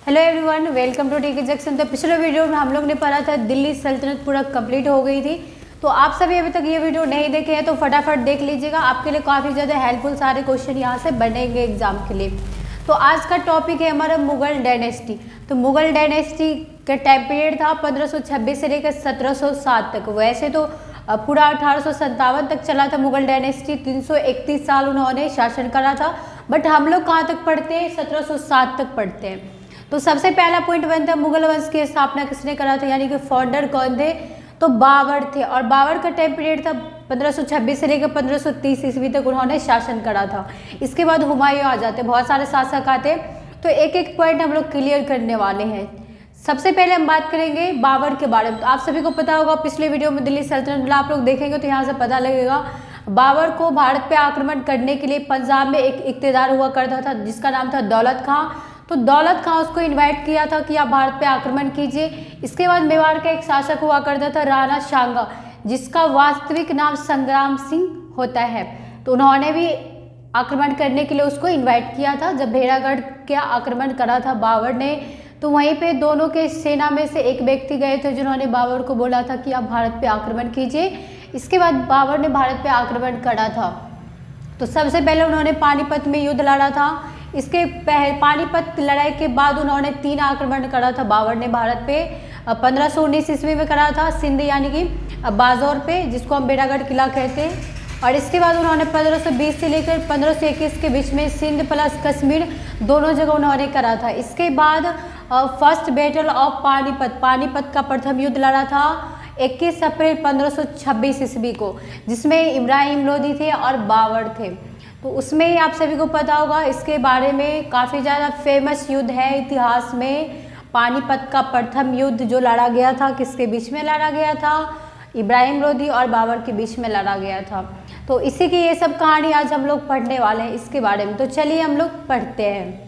Hello everyone, welcome to टीके junction. तो पिछले वीडियो में हम लोग ने पढ़ा था दिल्ली सल्तनत पूरा कंप्लीट हो गई थी। तो आप सभी अभी तक ये वीडियो नहीं देखे हैं तो फटाफट देख लीजिएगा, आपके लिए काफ़ी ज़्यादा हेल्पफुल सारे क्वेश्चन यहाँ से बनेंगे एग्जाम के लिए। तो आज का टॉपिक है हमारा मुगल डायनेस्टी। तो मुगल डायनेस्टी का टाइम पीरियड था 1526 से लेकर 1707 तक। वैसे तो पूरा 1857 तक चला था मुगल डायनेस्टी, 331 साल उन्होंने शासन करा था। बट हम लोग कहाँ तक पढ़ते हैं, 1707 तक पढ़ते हैं। तो सबसे पहला पॉइंट बनता है मुगल वंश की स्थापना किसने करा था, यानी कि फाउंडर कौन थे, तो बाबर थे। और बाबर का टाइम पीरियड था 1526 से लेकर 1530 ईस्वी तक उन्होंने शासन करा था। इसके बाद हुमायूं आ जाते, बहुत सारे शासक आते। तो एक एक पॉइंट हम लोग क्लियर करने वाले हैं। सबसे पहले हम बात करेंगे बाबर के बारे में। तो आप सभी को पता होगा, पिछले वीडियो में दिल्ली सल्तनत आप लोग देखेंगे तो यहाँ से पता लगेगा बाबर को भारत पे आक्रमण करने के लिए पंजाब में एक इक़्तिदार हुआ करता था जिसका नाम था दौलत खां। तो दौलत खां उसको इनवाइट किया था कि आप भारत पे आक्रमण कीजिए। इसके बाद मेवाड़ का एक शासक हुआ करता था राणा सांगा, जिसका वास्तविक नाम संग्राम सिंह होता है। तो उन्होंने भी आक्रमण करने के लिए उसको इनवाइट किया था। जब भेड़ागढ़ का आक्रमण करा था बाबर ने, तो वहीं पे दोनों के सेना में से एक व्यक्ति गए थे जिन्होंने बाबर को बोला था कि आप भारत पे आक्रमण कीजिए। इसके बाद बाबर ने भारत पे आक्रमण करा था। तो सबसे पहले उन्होंने पानीपत में युद्ध लड़ा था। इसके पानीपत लड़ाई के बाद उन्होंने 3 आक्रमण करा था बाबर ने भारत पे। 1519 ईस्वी में करा था सिंध यानी कि बाजौर पे, जिसको हम बेड़ागढ़ किला कहते हैं। और इसके बाद उन्होंने 1520 से लेकर 1521 के बीच में सिंध प्लस कश्मीर दोनों जगह उन्होंने करा था। इसके बाद फर्स्ट बैटल ऑफ पानीपत का प्रथम युद्ध लड़ा था 21 अप्रैल 1526 ईस्वी को, जिसमें इब्राहिम लोदी थे और बाबर थे। तो उसमें ही आप सभी को पता होगा, इसके बारे में काफ़ी ज़्यादा फेमस युद्ध है इतिहास में। पानीपत का प्रथम युद्ध जो लड़ा गया था, किसके बीच में लड़ा गया था, इब्राहिम लोदी और बाबर के बीच में लड़ा गया था। तो इसी की ये सब कहानी आज हम लोग पढ़ने वाले हैं इसके बारे में। तो चलिए हम लोग पढ़ते हैं।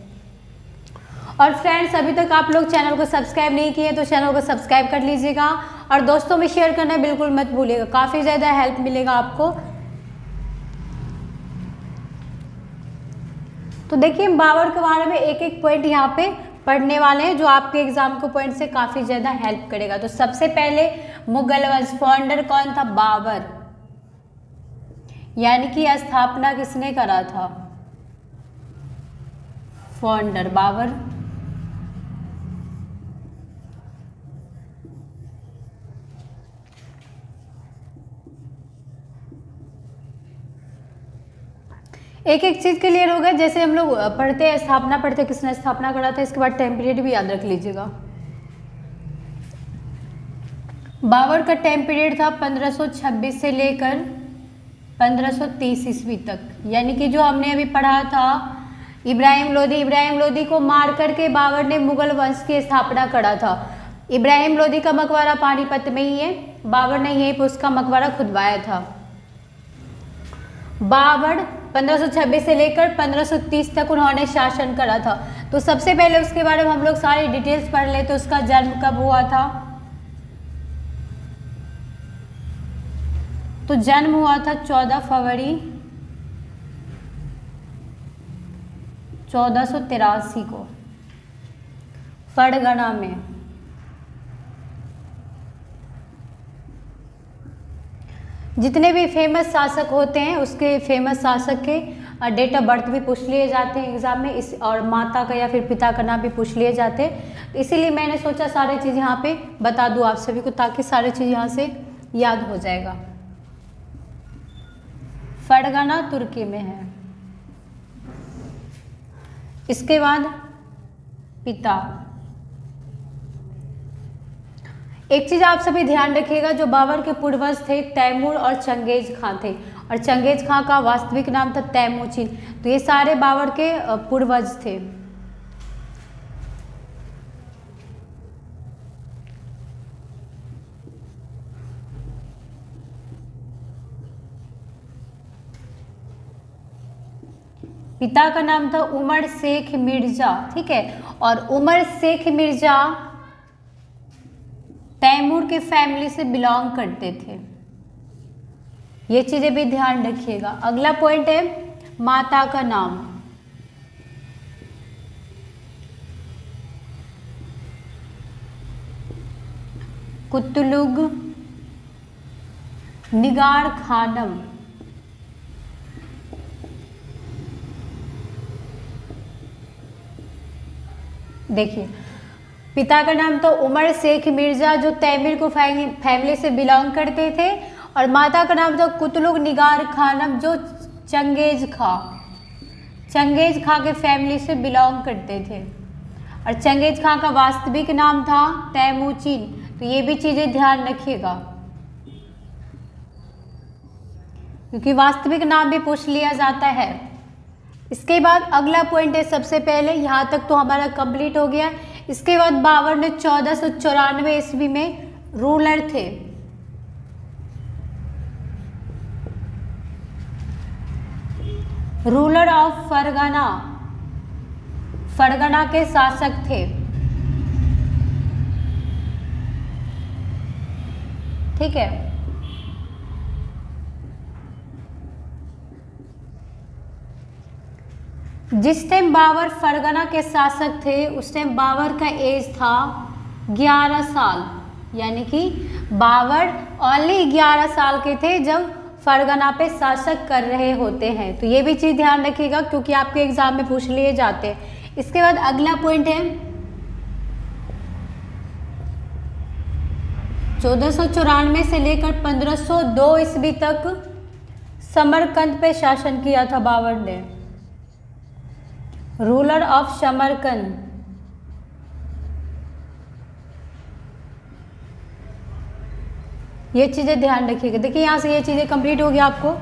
और फ्रेंड्स, अभी तक आप लोग चैनल को सब्सक्राइब नहीं किए तो चैनल को सब्सक्राइब कर लीजिएगा और दोस्तों में शेयर करना बिल्कुल मत भूलिएगा, काफ़ी ज़्यादा हेल्प मिलेगा आपको। तो देखिए, बाबर के बारे में एक एक पॉइंट यहाँ पे पढ़ने वाले हैं जो आपके एग्जाम को पॉइंट से काफ़ी ज़्यादा हेल्प करेगा। तो सबसे पहले मुगल वंश, फाउंडर कौन था, बाबर, यानी कि स्थापना किसने करा था, फाउंडर बाबर। एक एक चीज क्लियर हो गया। जैसे हम लोग पढ़ते हैं स्थापना, पढ़ते किसने स्थापना करा था, इसके बाद टाइम पीरियड भी याद रख लीजिएगा। बाबर का टाइम पीरियड था 1526 से लेकर 1530 ईस्वी तक, यानी कि जो हमने अभी पढ़ा था इब्राहिम लोदी को मार करके बाबर ने मुगल वंश की स्थापना करा था। इब्राहिम लोदी का मकबरा पानीपत में ही है, बाबर ने यहीं पर उसका मकबरा खुदवाया था। बाबर 1526 से लेकर 1530 तक उन्होंने शासन करा था। तो सबसे पहले उसके बारे में हम लोग सारी डिटेल्स पढ़ लेते। तो उसका जन्म कब हुआ था, तो जन्म हुआ था 14 फरवरी 1483 को फरगना में। जितने भी फेमस शासक होते हैं उसके फेमस शासक के डेट ऑफ बर्थ भी पूछ लिए जाते हैं एग्जाम में, इस और माता का या फिर पिता का नाम भी पूछ लिए जाते हैं। तो इसीलिए मैंने सोचा सारी चीज़ यहाँ पे बता दूँ आप सभी को, ताकि सारी चीज़ यहाँ से याद हो जाएगा। फरगना तुर्की में है। इसके बाद पिता, एक चीज़ आप सभी ध्यान रखिएगा, जो बाबर के पूर्वज थे तैमूर और चंगेज खां थे, और चंगेज खां का वास्तविक नाम था तैमूचिन। तो ये सारे बाबर के पूर्वज थे। पिता का नाम था उमर शेख मिर्जा, ठीक है। और उमर शेख मिर्जा तैमूर के फैमिली से बिलोंग करते थे, ये चीज़ें भी ध्यान रखिएगा। अगला पॉइंट है माता का नाम। कुतलुग निगार खानम। देखिए, पिता का नाम तो उमर शेख मिर्जा जो तैमूर को फैमिली से बिलोंग करते थे, और माता का नाम तो कुतलुग निगार खानम जो चंगेज खां के फैमिली से बिलोंग करते थे। और चंगेज खां का वास्तविक नाम था तैमूचिन। तो ये भी चीज़ें ध्यान रखिएगा, क्योंकि वास्तविक नाम भी पूछ लिया जाता है। इसके बाद अगला पॉइंट है, सबसे पहले यहाँ तक तो हमारा कंप्लीट हो गया। इसके बाद बाबर ने 1494 ईस्वी में रूलर थे। रूलर ऑफ फरगना के शासक थे। ठीक है, जिस टाइम बाबर फरगना के शासक थे उस टाइम बाबर का एज था 11 साल, यानी कि बाबर ओनली 11 साल के थे जब फरगना पे शासक कर रहे होते हैं। तो ये भी चीज़ ध्यान रखिएगा, क्योंकि आपके एग्जाम में पूछ लिए जाते हैं। इसके बाद अगला पॉइंट है 1494 से लेकर 1502 ईस्वी तक समरकंद पे शासन किया था बाबर ने। Ruler of Samarkand. ये चीज़ें ध्यान रखिएगा। देखिए यहाँ से ये चीज़ें कंप्लीट हो गया आपको,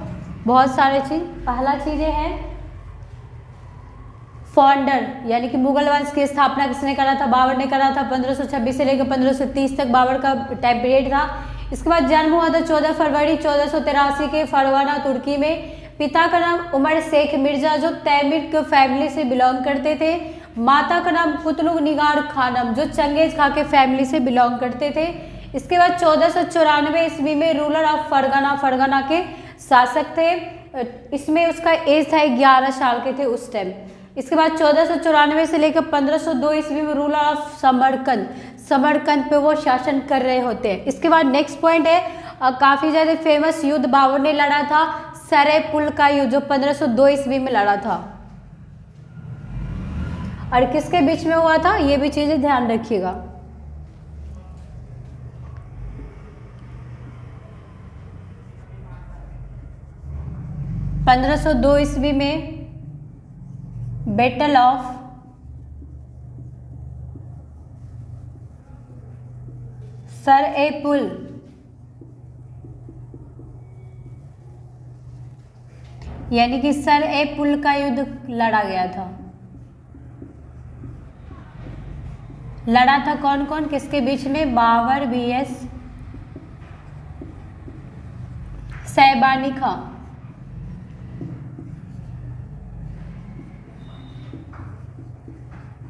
बहुत सारे चीज़। पहला चीज़ें हैं फाउंडर, यानी कि मुगल वंश की स्थापना किसने करा था? बाबर ने करा था। 1526 से लेकर 1530 तक बाबर का टाइम पीरियड था। इसके बाद जन्म हुआ था 14 फरवरी 1483 के फरवाना तुर्की में। पिता का नाम उमर शेख मिर्जा जो तैमूर के फैमिली से बिलोंग करते थे। माता का नाम कुतलुग निगार खानम जो चंगेज खां के फैमिली से बिलोंग करते थे। इसके बाद 1494 ईस्वी में रूलर ऑफ फरगना के शासक थे। इसमें उसका एज था 11 साल के थे उस टाइम। इसके बाद 1494 से लेकर 1502 ईस्वी में रूलर ऑफ समरकंद पे वो शासन कर रहे होते हैं। इसके बाद नेक्स्ट पॉइंट है, काफ़ी ज़्यादा फेमस युद्ध बाबर ने लड़ा था, सरे पुल का युद्ध जो 1502 ईस्वी में लड़ा था। और किसके बीच में हुआ था, ये भी चीज़ें ध्यान रखिएगा। (1502 ईस्वी में बैटल ऑफ सर ए पुल, यानी कि सर ए पुल का युद्ध लड़ा गया था। लड़ा था कौन कौन, किसके बीच में? बाबर vs सैबानी खां।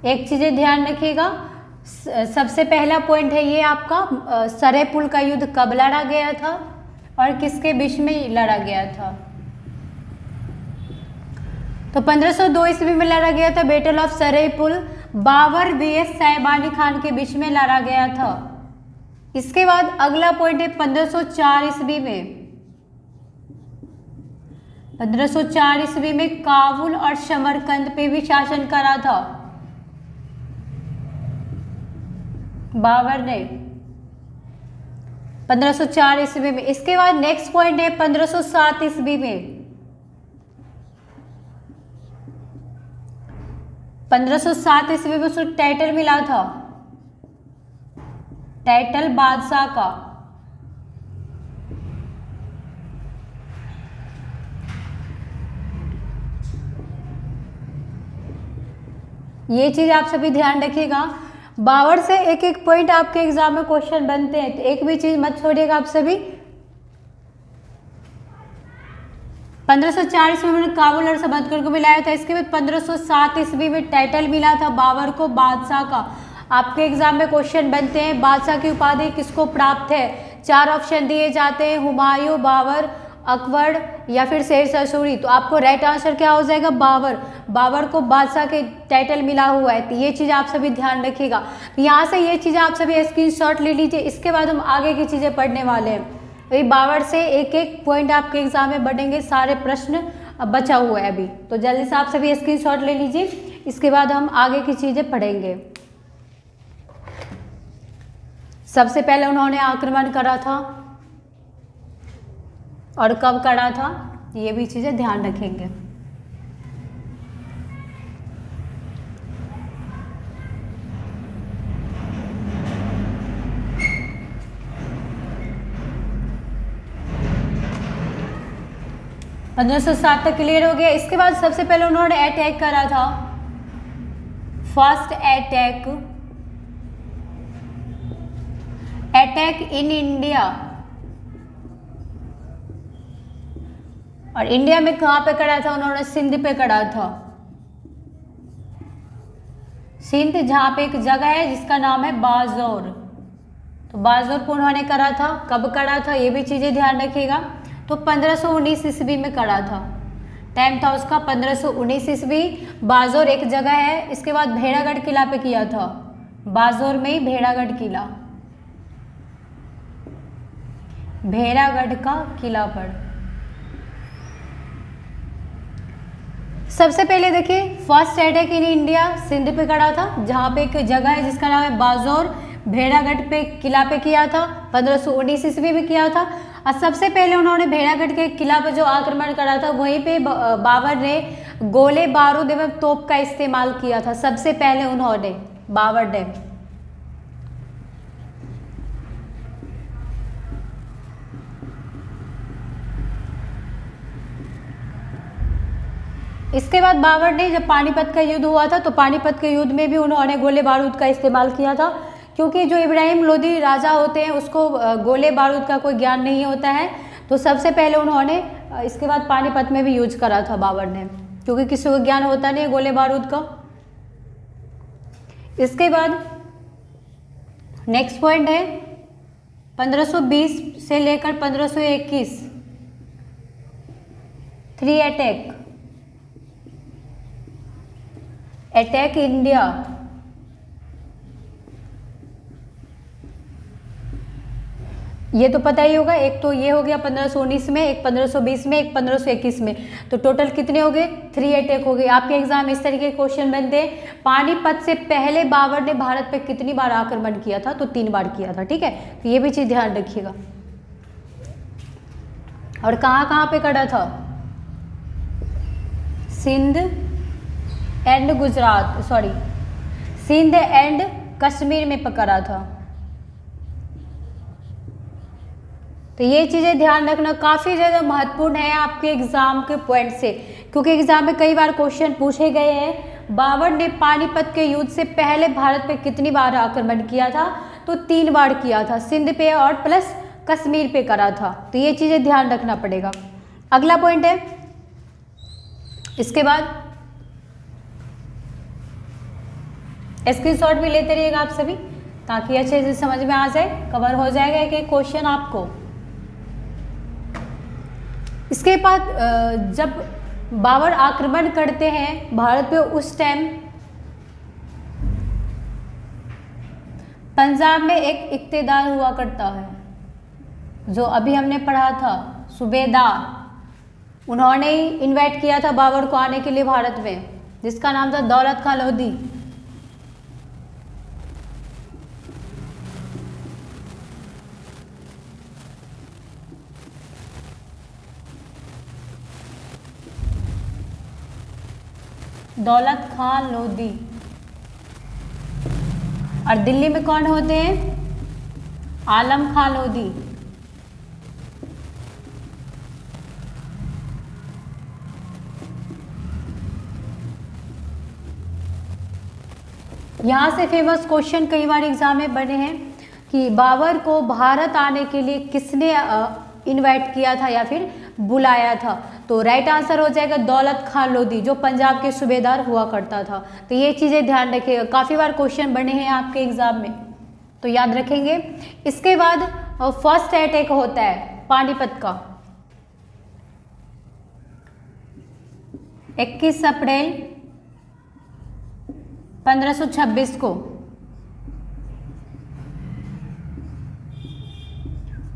एक चीज़ें ध्यान रखिएगा, सबसे पहला पॉइंट है ये आपका, सरे पुल का युद्ध कब लड़ा गया था और किसके बीच में लड़ा गया था? तो 1502 ईस्वी में लड़ा गया था बैटल ऑफ सरे पुल, बाबर vs सैबानी खान के बीच में लड़ा गया था। इसके बाद अगला पॉइंट है 1504 ईस्वी में। 1504 ईस्वी में काबुल और समरकंद पे भी शासन करा था बाबर ने 1504 ईस्वी में। इसके बाद नेक्स्ट पॉइंट है 1507 ईस्वी में। 1507 ईस्वी में उसको टाइटल मिला था, टाइटल बादशाह का। ये चीज आप सभी ध्यान रखिएगा, बाबर से एक एक पॉइंट आपके एग्जाम में क्वेश्चन बनते हैं, तो एक भी चीज मत छोड़िएगा आप सभी। 1504 ईस्वी में काबुल और समरकंद को मिलाया था। इसके बाद 1507 ईस्वी में टाइटल मिला था बाबर को बादशाह का। आपके एग्जाम में क्वेश्चन बनते हैं, बादशाह की उपाधि किसको प्राप्त है? 4 ऑप्शन दिए जाते हैं, हुमायूं, बाबर, अकबर या फिर शेरशाह सूरी, तो आपको राइट आंसर क्या हो जाएगा, बाबर। बाबर को बादशाह के टाइटल मिला हुआ है, तो ये चीज़ आप सभी ध्यान रखिएगा। यहाँ से ये चीज़ें आप सभी स्क्रीनशॉट ले लीजिए। इसके बाद हम आगे की चीज़ें पढ़ने वाले हैं। वही बाबर से एक एक पॉइंट आपके एग्जाम में बढ़ेंगे, सारे प्रश्न बचा हुआ है अभी, तो जल्दी से आप सभी स्क्रीनशॉट ले लीजिए। इसके बाद हम आगे की चीज़ें पढ़ेंगे। सबसे पहले उन्होंने आक्रमण करा था और कब करा था, ये भी चीज़ें ध्यान रखेंगे। पंद्रह सौ सात तक क्लियर हो गया। इसके बाद सबसे पहले उन्होंने अटैक करा था, फर्स्ट अटैक इन इंडिया। और इंडिया में कहाँ पे करा था उन्होंने, सिंध पे करा था। सिंध, जहाँ पे एक जगह है जिसका नाम है बाजौर, तो बाजौर को उन्होंने करा था। कब करा था ये भी चीज़ें ध्यान रखिएगा। तो 1519 ईस्वी में करा था, टाइम था उसका 1519 ईस्वी। बाजौर एक जगह है। इसके बाद भेड़ागढ़ किला पे किया था, बाजौर में ही भेड़ागढ़ किला, भेड़ागढ़ का किला पर। सबसे पहले देखिए first attack in India Sindh पे करा था, जहाँ पे एक जगह है जिसका नाम है बाजौर, भेड़ागढ़ पे किला पे किया था, 1519 ईस्वी में किया था। और सबसे पहले उन्होंने भेड़ागढ़ के किला पर जो आक्रमण करा था, वहीं पे बाबर ने गोले बारूद एवं तोप का इस्तेमाल किया था। सबसे पहले उन्होंने, बाबर ने। इसके बाद बाबर ने, जब पानीपत का युद्ध हुआ था, तो पानीपत के युद्ध में भी उन्होंने गोले बारूद का इस्तेमाल किया था, क्योंकि जो इब्राहिम लोदी राजा होते हैं उसको गोले बारूद का कोई ज्ञान नहीं होता है। तो सबसे पहले उन्होंने इसके बाद पानीपत में भी यूज करा था बाबर ने, क्योंकि किसी को ज्ञान होता नहीं गोले बारूद का। इसके बाद नेक्स्ट पॉइंट है 1520 से लेकर 1521 3 अटैक इंडिया। ये तो पता ही होगा, एक तो ये हो गया 1519 में, एक 1520 में, एक 1521 में, तो टोटल कितने हो गए, 3 अटैक हो गए। आपके एग्जाम इस तरीके के क्वेश्चन बनते हैं। पानीपत से पहले बाबर ने भारत पे कितनी बार आक्रमण किया था, तो 3 बार किया था, ठीक है, तो ये भी चीज ध्यान रखिएगा। और कहाँ पे करा था, Sindh and Gujarat, sorry Sindh and Kashmir में पकड़ा था। तो ये चीज़ें ध्यान रखना काफ़ी ज़्यादा महत्वपूर्ण है आपके एग्जाम के पॉइंट से, क्योंकि एग्जाम में कई बार क्वेश्चन पूछे गए हैं। बाबर ने पानीपत के युद्ध से पहले भारत पे कितनी बार आक्रमण किया था, तो 3 बार किया था, सिंध पे और प्लस कश्मीर पे करा था। तो ये चीज़ें ध्यान रखना पड़ेगा। अगला पॉइंट है, इसके बाद स्क्रीनशॉट भी लेते रहिएगा आप सभी, ताकि अच्छे से समझ में आ जाए, कवर हो जाएगा एक एक क्वेश्चन आपको। इसके बाद जब बाबर आक्रमण करते हैं भारत पे, उस टाइम पंजाब में एक इक्तेदार हुआ करता है, जो अभी हमने पढ़ा था, सूबेदार। उन्होंने ही इन्वाइट किया था बाबर को आने के लिए भारत में, जिसका नाम था दौलत खां लोधी। दौलत खां लोधी। और दिल्ली में कौन होते हैं, आलम खां लोधी। यहाँ से फेमस क्वेश्चन कई बार एग्जाम में बने हैं कि बाबर को भारत आने के लिए किसने इनवाइट किया था या फिर बुलाया था। तो राइट आंसर हो जाएगा दौलत खां लोधी, जो पंजाब के सूबेदार हुआ करता था। तो ये चीज़ें ध्यान रखिएगा, काफ़ी बार क्वेश्चन बने हैं आपके एग्जाम में, तो याद रखेंगे। इसके बाद फर्स्ट अटैक होता है पानीपत का, 21 अप्रैल 1526 को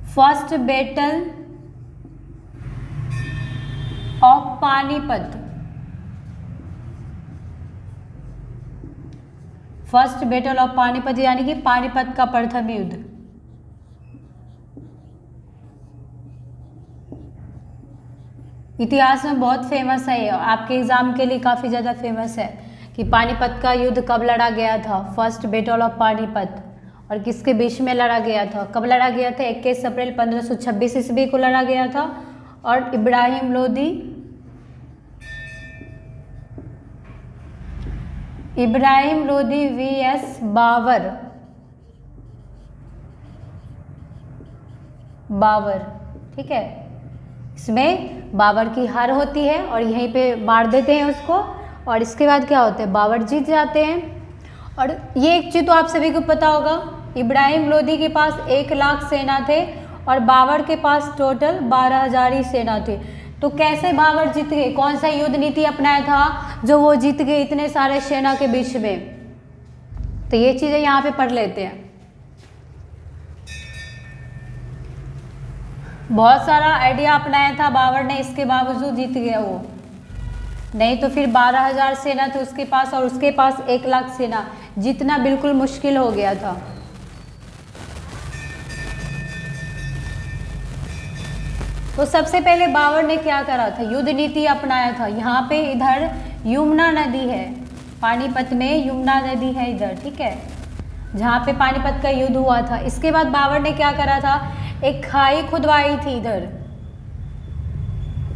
first battle of Panipat, first battle of Panipat यानी कि पानीपत का प्रथम युद्ध। इतिहास में बहुत फेमस है, आपके एग्जाम के लिए काफ़ी ज़्यादा फेमस है कि पानीपत का युद्ध कब लड़ा गया था, फर्स्ट बैटल ऑफ पानीपत, और किसके बीच में लड़ा गया था, कब लड़ा गया था, 21 अप्रैल 1526 ईस्वी को लड़ा गया था। और इब्राहिम लोदी वीएस बाबर, ठीक है। इसमें बाबर की हार होती है और यहीं पे मार देते हैं उसको, और इसके बाद क्या होता है, बाबर जीत जाते हैं। और ये एक चीज़ तो आप सभी को पता होगा, इब्राहिम लोदी के पास 1 लाख सेना थे और बाबर के पास टोटल 12,000 ही सेना थे। तो कैसे बाबर जीत गए, कौन सा युद्ध नीति अपनाया था जो वो जीत गए इतने सारे सेना के बीच में, तो ये चीज़ें यहाँ पे पढ़ लेते हैं। बहुत सारा आइडिया अपनाया था बाबर ने, इसके बावजूद जीत गया वो, नहीं तो फिर 12,000 सेना थी उसके पास और उसके पास 1 लाख सेना, जीतना बिल्कुल मुश्किल हो गया था। तो सबसे पहले बाबर ने क्या करा था, युद्ध नीति अपनाया था। यहाँ पे इधर यमुना नदी है, पानीपत में यमुना नदी है इधर, ठीक है, जहाँ पे पानीपत का युद्ध हुआ था। इसके बाद बाबर ने क्या करा था, एक खाई खुदवाई थी इधर,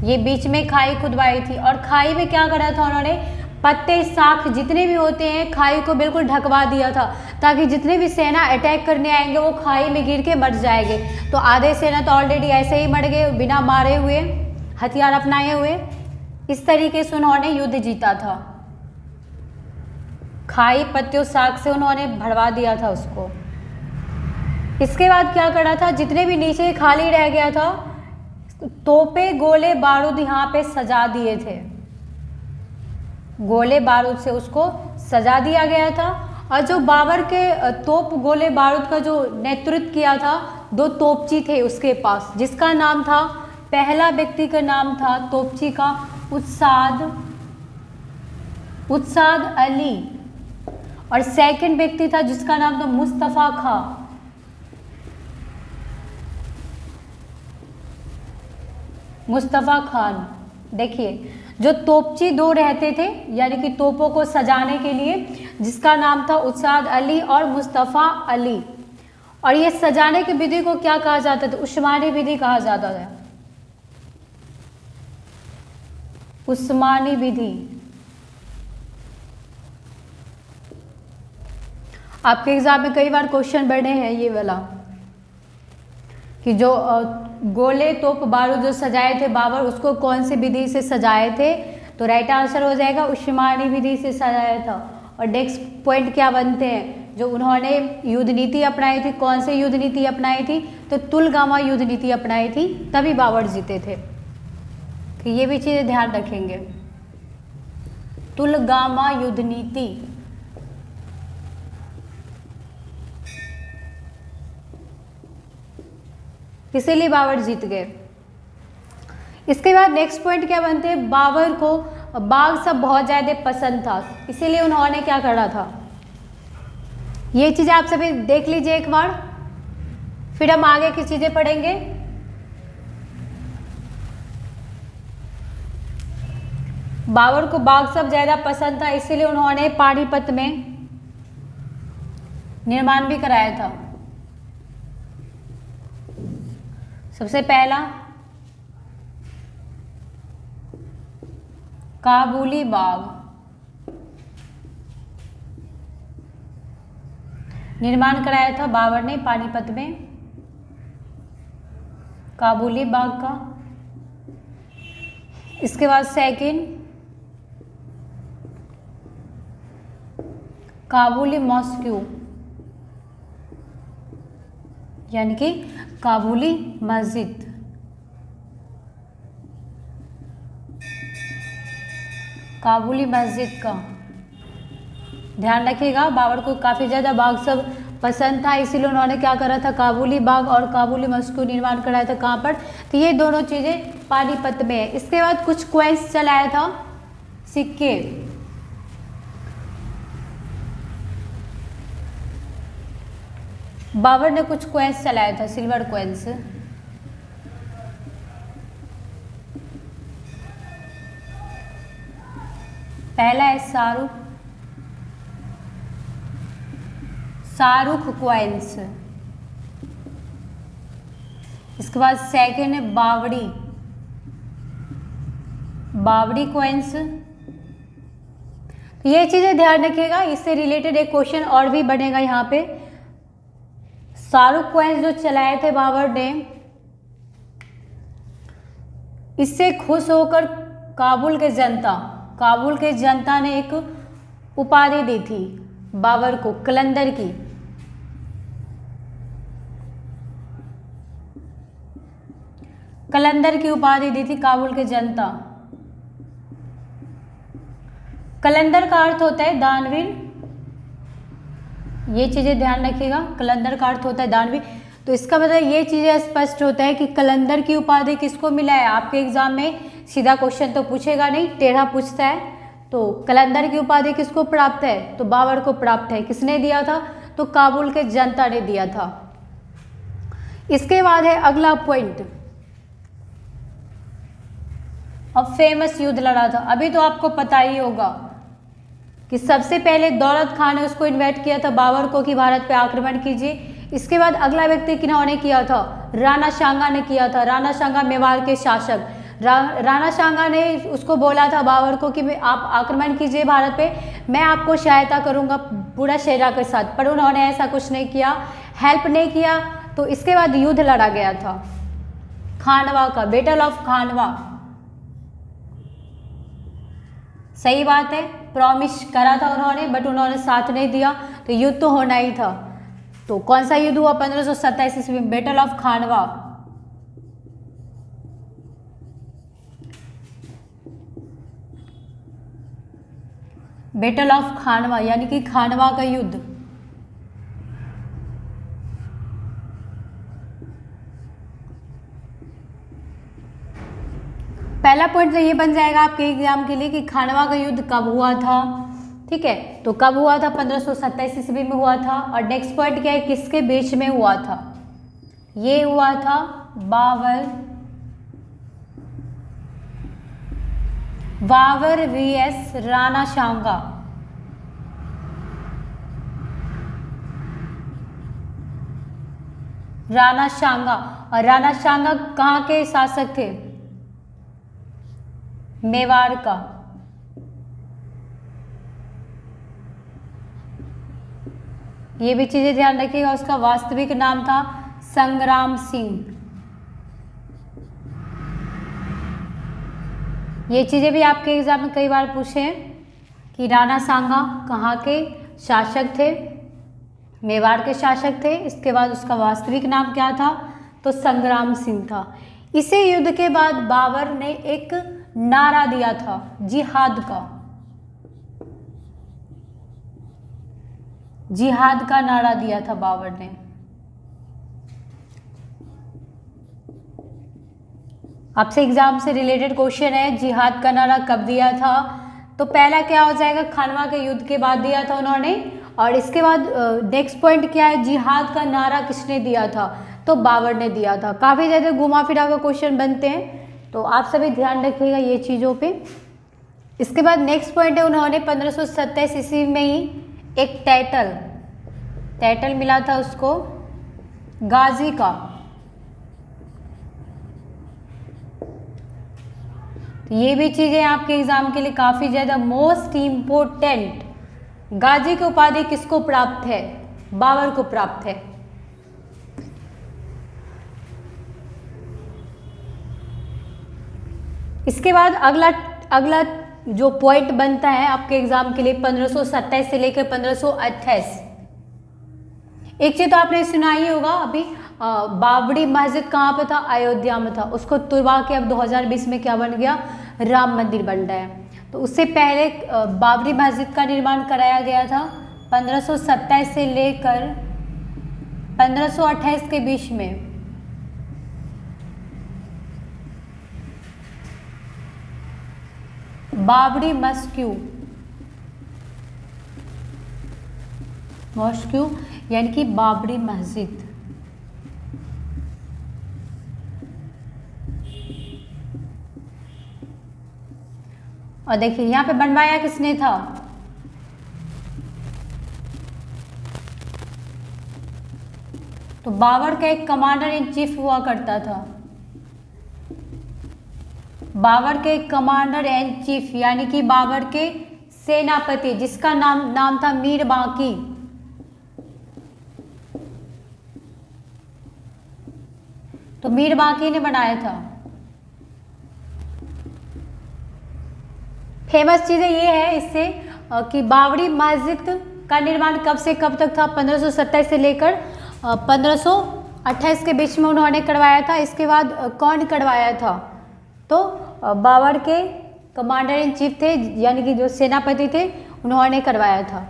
ये बीच में खाई खुदवाई थी, और खाई में क्या करा था उन्होंने, पत्ते शाख जितने भी होते हैं खाई को बिल्कुल ढकवा दिया था, ताकि जितने भी सेना अटैक करने आएंगे वो खाई में गिर के मर जाएंगे। तो आधे सेना तो ऑलरेडी ऐसे ही मर गए बिना मारे हुए, हथियार अपनाए हुए। इस तरीके से उन्होंने युद्ध जीता था, खाई पत्तियों शाख से उन्होंने भरवा दिया था उसको। इसके बाद क्या करा था, जितने भी नीचे खाली रह गया था तोपे गोले बारूद यहाँ पे सजा दिए थे, गोले बारूद से उसको सजा दिया गया था। और जो बाबर के तोप गोले बारूद का जो नेतृत्व किया था, 2 तोपची थे उसके पास, जिसका नाम था, पहला व्यक्ति का नाम था तोपची का उत्साद अली, और सेकंड व्यक्ति था जिसका नाम था मुस्तफ़ा खां। मुस्तफ़ा खान, देखिए जो तोपची 2 रहते थे यानी कि तोपों को सजाने के लिए, जिसका नाम था उत्साद अली और मुस्तफ़ा अली, और ये सजाने की विधि को क्या कहा जाता था, उस्मानी विधि कहा जाता था, उस्मानी विधि। आपके एग्जाम में कई बार क्वेश्चन बने हैं ये वाला, कि जो गोले तोप बारूद जो सजाए थे बाबर, उसको कौन सी विधि से सजाए थे, तो राइट आंसर हो जाएगा उस्मानी विधि से सजाया था। और नेक्स्ट पॉइंट क्या बनते हैं, जो उन्होंने युद्ध नीति अपनाई थी, कौन से युद्ध नीति अपनाई थी, तो तुलगामा युद्ध नीति अपनाई थी, तभी बाबर जीते थे। तो ये भी चीज़ें ध्यान रखेंगे, तुलगामा युद्ध नीति। इसीलिए बाबर जीत गए। इसके बाद नेक्स्ट पॉइंट क्या बनते हैं, बाबर को बाघ सब बहुत ज़्यादा पसंद था, इसीलिए उन्होंने क्या करा था, ये चीज़ आप सभी देख लीजिए एक बार, फिर हम आगे की चीज़ें पढ़ेंगे। बाबर को बाघ सब ज़्यादा पसंद था, इसीलिए उन्होंने पानीपत में निर्माण भी कराया था। सबसे पहला काबुली बाग निर्माण कराया था बाबर ने पानीपत में, काबुली बाग का। इसके बाद सेकंड काबुली मॉस्क्यू यानी कि काबुली मस्जिद। काबुली मस्जिद का। ध्यान रखिएगा, बाबर को काफ़ी ज़्यादा बाग सब पसंद था, इसीलिए उन्होंने क्या करा था, काबुली बाग और काबुली मस्जिद को निर्माण कराया था। कहाँ पर? तो ये दोनों चीज़ें पानीपत में है। इसके बाद कुछ कॉइन्स चलाया था, सिक्के। बाबर ने कुछ कॉइन्स चलाया था, सिल्वर कॉइन्स। पहला है शाहरुख कॉइन्स। इसके बाद सेकेंड है बावड़ी कॉइन्स। तो ये चीज़ें ध्यान रखिएगा, इससे रिलेटेड एक क्वेश्चन और भी बनेगा यहाँ पे। शाहरुख कॉइन्स जो चलाए थे बाबर ने, इससे खुश होकर काबुल के जनता ने एक उपाधि दी थी बाबर को, कलंदर की। कलंदर की उपाधि दी थी काबुल के जनता। कलंदर का अर्थ होता है दानवीर, ये चीज़ें ध्यान रखिएगा। कलंदर का अर्थ होता है दानवीर, तो इसका मतलब ये चीज़ें स्पष्ट होता है कि कलंदर की उपाधि किसको मिला है। आपके एग्जाम में सीधा क्वेश्चन तो पूछेगा नहीं, टेढ़ा पूछता है। तो कलंदर की उपाधि किसको प्राप्त है, तो बाबर को प्राप्त है। किसने दिया था, तो काबुल के जनता ने दिया था। इसके बाद है अगला पॉइंट, अब फेमस युद्ध लड़ा था। अभी तो आपको पता ही होगा कि सबसे पहले दौलत खान ने उसको इन्वाइट किया था बाबर को कि भारत पे आक्रमण कीजिए। इसके बाद अगला व्यक्ति किन्होंने किया था, राणा सांगा ने किया था। राणा सांगा मेवाड़ के शासक। राणा सांगा ने उसको बोला था बाबर को कि आप आक्रमण कीजिए भारत पे, मैं आपको सहायता करूंगा पूरा सेना के साथ, पर उन्होंने ऐसा कुछ नहीं किया, हेल्प नहीं किया। तो इसके बाद युद्ध लड़ा गया था खानवा का, बैटल ऑफ खानवा। सही बात है, प्रॉमिस करा था उन्होंने, बट उन्होंने साथ नहीं दिया, तो युद्ध तो होना ही था। तो कौन सा युद्ध हुआ 1527 ईस्वी में, battle of Khanwa. Battle of Khanwa यानी कि खानवा का युद्ध। पहला पॉइंट तो ये बन जाएगा आपके एग्जाम के लिए कि खानवा का युद्ध कब हुआ था। ठीक है, तो कब हुआ था, 1527 ईस्वी में हुआ था। और नेक्स्ट पॉइंट क्या है, किसके बीच में हुआ था, ये हुआ था बाबर वीएस राणा सांगा। राणा सांगा, और राणा सांगा कहाँ के शासक थे, मेवाड़ का। ये भी चीजें ध्यान रखिएगा। उसका वास्तविक नाम था संग्राम सिंह। ये चीजें भी आपके एग्जाम में कई बार पूछे हैं कि राणा सांगा कहाँ के शासक थे, मेवाड़ के शासक थे। इसके बाद उसका वास्तविक नाम क्या था, तो संग्राम सिंह था। इसी युद्ध के बाद बाबर ने एक नारा दिया था जिहाद का नारा दिया था बाबर ने। आपसे एग्जाम से रिलेटेड क्वेश्चन है, जिहाद का नारा कब दिया था, तो पहला क्या हो जाएगा, खानवा के युद्ध के बाद दिया था उन्होंने। और इसके बाद नेक्स्ट पॉइंट क्या है, जिहाद का नारा किसने दिया था, तो बाबर ने दिया था। काफ़ी ज़्यादा घुमा फिरा का क्वेश्चन बनते हैं, तो आप सभी ध्यान रखिएगा ये चीज़ों पे। इसके बाद नेक्स्ट पॉइंट है, उन्होंने 1527 ईस्वी में ही एक टाइटल मिला था उसको गाजी का। तो ये भी चीज़ें आपके एग्जाम के लिए काफ़ी ज़्यादा मोस्ट इम्पोर्टेंट। गाजी की उपाधि किसको प्राप्त है, बाबर को प्राप्त है। इसके बाद अगला जो पॉइंट बनता है आपके एग्जाम के लिए 1527 से लेकर 1528। एक चीज तो आपने सुना ही होगा, अभी बाबरी मस्जिद कहाँ पे था, अयोध्या में था, उसको तुड़वा के अब 2020 में क्या बन गया, राम मंदिर बन रहा है। तो उससे पहले बाबरी मस्जिद का निर्माण कराया गया था 1527 से लेकर 1528 के बीच में। बाबरी मस्क्यू यानी कि बाबरी मस्जिद। और देखिए यहाँ पे बनवाया किसने था, तो बाबर का एक कमांडर इन चीफ हुआ करता था। बाबर के कमांडर इन चीफ यानी कि बाबर के सेनापति, जिसका नाम था मीर बांकी। तो मीर बांकी ने बनाया था। फेमस चीज़ें ये है इससे कि बाबरी मस्जिद का निर्माण कब से कब तक था, 1527 से लेकर 1528 के बीच में उन्होंने करवाया था। इसके बाद कौन करवाया था, तो बाबर के कमांडर इन चीफ थे यानी कि जो सेनापति थे, उन्होंने करवाया था।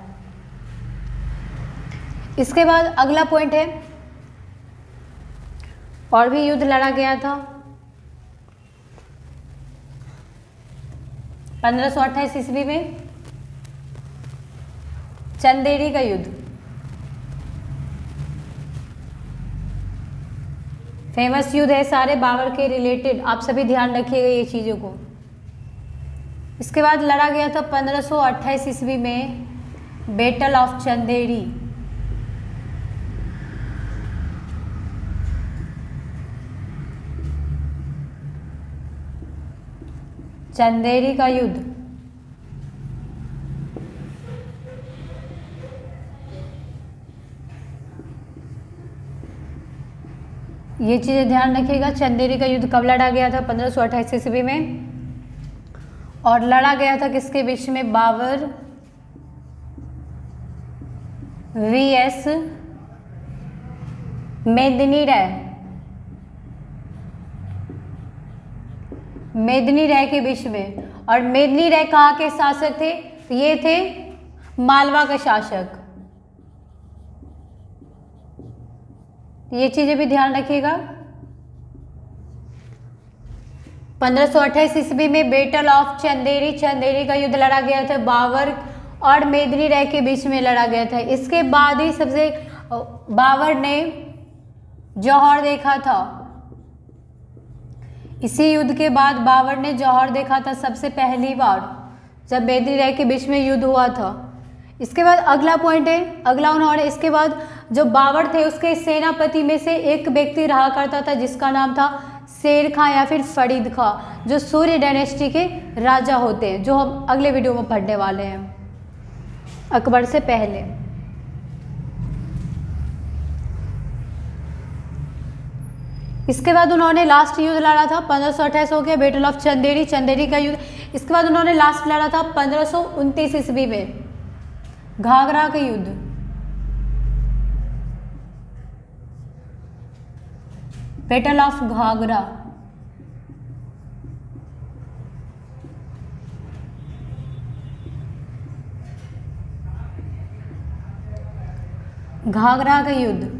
इसके बाद अगला पॉइंट है, और भी युद्ध लड़ा गया था 1528 ईस्वी में, चंदेरी का युद्ध। फेमस युद्ध है, सारे बाबर के रिलेटेड, आप सभी ध्यान रखिएगा ये चीज़ों को। इसके बाद लड़ा गया था 1528 ईस्वी में बैटल ऑफ चंदेरी। चंदेरी का युद्ध। ये चीज़ें ध्यान रखिएगा, चंदेरी का युद्ध कब लड़ा गया था, 1528 ईस्वी में। और लड़ा गया था किसके बीच में, बाबर वीएस मेदिनी राय, मेदिनी राय के बीच में। और मेदिनी राय कहाँ के शासक थे, तो ये थे मालवा के शासक। ये चीजें भी ध्यान रखिएगा। 1528 ईस्वी में बैटल ऑफ चंदेरी, चंदेरी का युद्ध लड़ा गया था, बाबर और मेदिनी राय के बीच में लड़ा गया था। इसके बाद ही सबसे बाबर ने जौहर देखा था। इसी युद्ध के बाद बाबर ने जौहर देखा था सबसे पहली बार, जब मेदिनी राय के बीच में युद्ध हुआ था। इसके बाद अगला पॉइंट है, अगला उन्होंने इसके बाद जो बाबर थे उसके सेनापति में से एक व्यक्ति रहा करता था जिसका नाम था शेर खां या फिर फरीद खां, जो सूर्य डायनेस्टी के राजा होते हैं, जो हम अगले वीडियो में पढ़ने वाले हैं, अकबर से पहले। इसके बाद उन्होंने लास्ट युद्ध लड़ा था, 1528 हो गया बैटल ऑफ चंदेरी, चंदेरी का युद्ध। इसके बाद उन्होंने लास्ट लड़ा था 1529 ईस्वी में घाघरा का युद्ध। Battle of Ghaghara. घाघरा का युद्ध।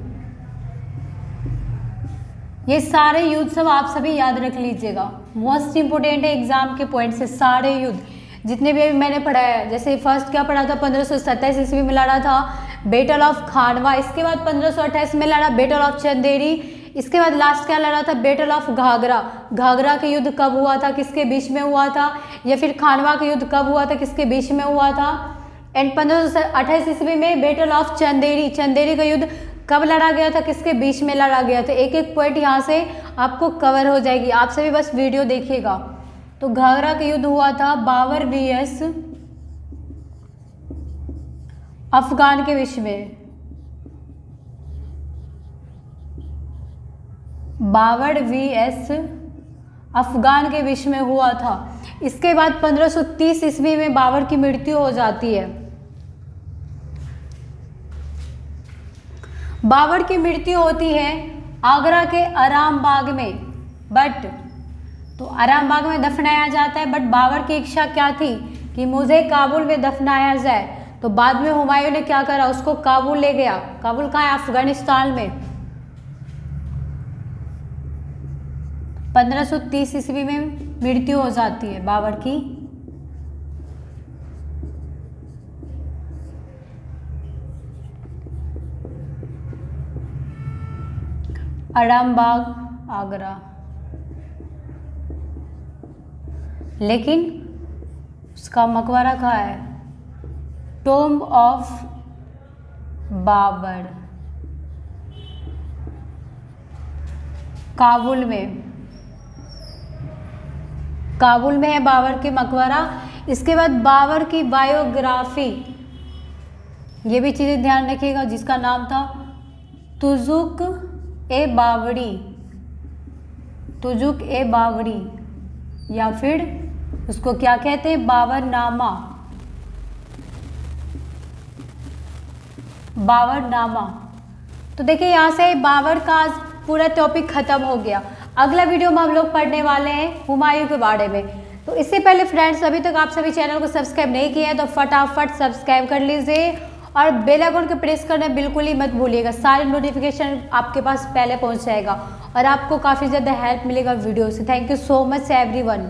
ये सारे युद्ध सब आप सभी याद रख लीजिएगा, मोस्ट इंपोर्टेंट है एग्जाम के पॉइंट से। सारे युद्ध जितने भी अभी मैंने पढ़ाया है, जैसे फर्स्ट क्या पढ़ा था, 1527 ईस्वी में लड़ा था बैटल ऑफ खानवा। इसके बाद 1528 में लड़ा बैटल ऑफ चंदेरी। इसके बाद लास्ट क्या लड़ा था, बैटल ऑफ घाघरा। घाघरा के युद्ध कब हुआ था, किसके बीच में हुआ था, या फिर खानवा का युद्ध कब हुआ था, किसके बीच में हुआ था। एंड 1528 ईस्वी में बैटल ऑफ चंदेरी, चंदेरी का युद्ध कब लड़ा गया था, किसके बीच में लड़ा गया था। एक एक पॉइंट यहाँ से आपको कवर हो जाएगी, आप सभी बस वीडियो देखिएगा। तो घाघरा का युद्ध हुआ था बाबर वीएस अफगान के बीच में। बाबर वीएस अफगान के बीच में हुआ था। इसके बाद 1530 ईस्वी में बाबर की मृत्यु हो जाती है। बाबर की मृत्यु होती है आगरा के आराम बाग में, बट तो आरामबाग में दफनाया जाता है, बट बाबर की इच्छा क्या थी कि मुझे काबुल में दफनाया जाए। तो बाद में हुमायूं ने क्या करा, उसको काबुल ले गया। काबुल कहाँ है, अफगानिस्तान में। 1530 ईस्वी में मृत्यु हो जाती है बाबर की। आरामबाग आगरा। लेकिन उसका मकबरा कहाँ है, टॉम्ब ऑफ बाबर, काबुल में। काबुल में है बाबर के मकबरा। इसके बाद बाबर की बायोग्राफी, ये भी चीज़ें ध्यान रखिएगा, जिसका नाम था तुजुक ए बावरी, तुजुक ए बावरी, या फिर उसको क्या कहते हैं, बाबरनामा, बाबरनामा। तो देखिए यहाँ से बाबर का आज पूरा टॉपिक खत्म हो गया। अगला वीडियो में हम लोग पढ़ने वाले हैं हुमायूं के बारे में। तो इससे पहले फ्रेंड्स, अभी तक आप सभी चैनल को सब्सक्राइब नहीं किया है तो फटाफट सब्सक्राइब कर लीजिए और बेल आइकन को प्रेस करना बिल्कुल ही मत भूलिएगा। सारे नोटिफिकेशन आपके पास पहले पहुंच जाएगा और आपको काफ़ी ज़्यादा हेल्प मिलेगा वीडियो से। Thank you so much everyone.